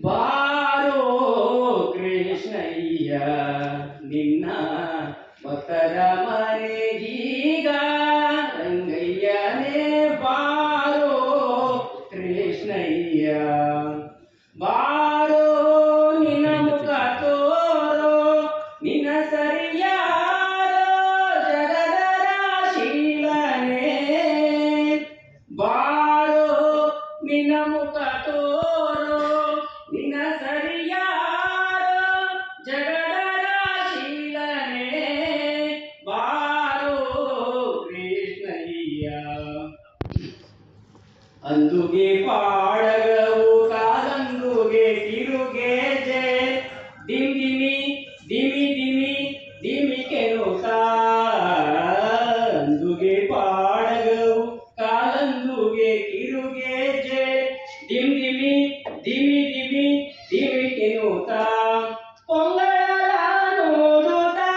ಬಾರೋ ಕೃಷ್ಣಯ್ಯ ನಿನ್ನ ಭಕ್ತರ ಮನೆಗೀಗ ರಂಗಯ್ಯನೇ ಬಾರೋ ಕೃಷ್ಣಯ್ಯ ಬಾರೋ ನಿನ್ನ ಮುಖ ತೋರೋ ನಿನ್ನ ಸರಿಯಾರೋ ಜಗದರ ಶೀಲನೇ ಬಾರೋ ನಿನ್ನ ಮುಖ ತೋರೋ ನಿನ್ನ ಸರಿಯಾರೋ ಜಗದರ ಶೀಲನೇ ಬಾರೋ ಕೃಷ್ಣಯ್ಯ ಅಂದುಗೆ ಪಾಡಗವು ಕಾಲಂದುಗೆ ತಿರುಗೇಜೆ ದಿಮಿ ದಿಮಿ ದಿಮಿ ದಿಮಿ ಕೆನುತಾ ಅಂದುಗೆ ಪಾಡಗವು ಕಾಲಂದುಗೆ ತಿರುಗೇಜೆ ದಿಮಿ ದಿಮಿ ದಿಮಿ ದಿಮಿ ಕೆನುತಾ ಪೊಂಗಳ ನೂದುತ್ತಾ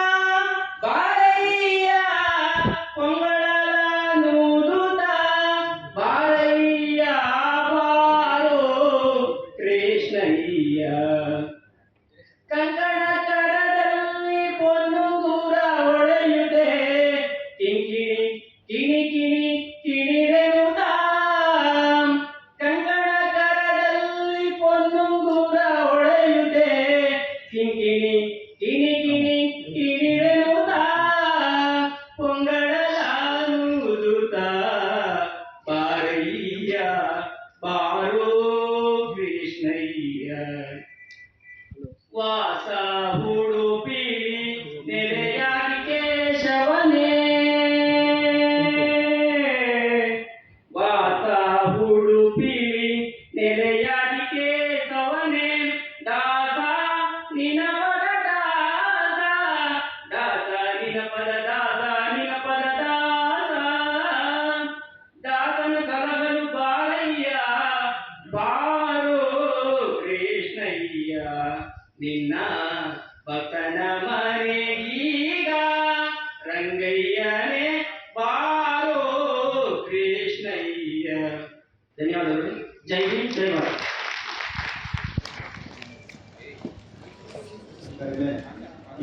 ಬಾರಯ್ಯ ಪೊಂಗಳ ನೂದುತ್ತಾ ಬಾರಯ್ಯ ಬಾರೋ ಕೃಷ್ಣಯ್ಯ ಕಂಕಣ ಕರದಲ್ಲಿ ಪೊನ್ನುಂಗುರ ಹೊಳೆಯುತ್ತೆ ಕಿಂಕಿಣಿ ಕಿಣಿ ಕಿಣಿ ಕಿಣಿರೆನುತ್ತಾ ಕಂಕಣ ಕರದಲ್ಲಿ ಪೊನ್ನುಂಗುರ ಹೊಳೆಯುತ್ತೆ ಕಿಂಕಿಣಿ ಕಿಣಿ ಕಿಣಿ ಕಿಣಿರೆನುತ್ತಾ ಪೊಂಗಳಲಾನುದುತ್ತಾ ಬಾರಯ್ಯ ಬಾರೋ ಕೃಷ್ಣಯ್ಯ ವಾಸ ಉಡುಪಿಲಿ ನೆಲೆಯಾಗಿ ಕೇಶವನೇ ವಾಸ ಉಡುಪಿಲಿ ನೆಲೆಯಾಗಿ ಕೇಶವನೇ ದಾಸ ನಿನ ಪದ ದಾಸ ದಾಸ ನಿನ ಪದ ದಾಸ ನಿನ ಪದ ದಾಸ ದಾಸನ ಸಲಹಲು ಬಾರಯ್ಯ ಬಾರೋ ಕೃಷ್ಣಯ್ಯ ನಿನ್ನ ಭಕ್ತನ ಮನೆಗೀಗ ರಂಗಯ್ಯನೇ ಬಾರೋ ಕೃಷ್ಣಯ್ಯ ಧನ್ಯವಾದಗಳು ಜೈ ಹಿಂದ್ ಜೈ ಭಾರತ್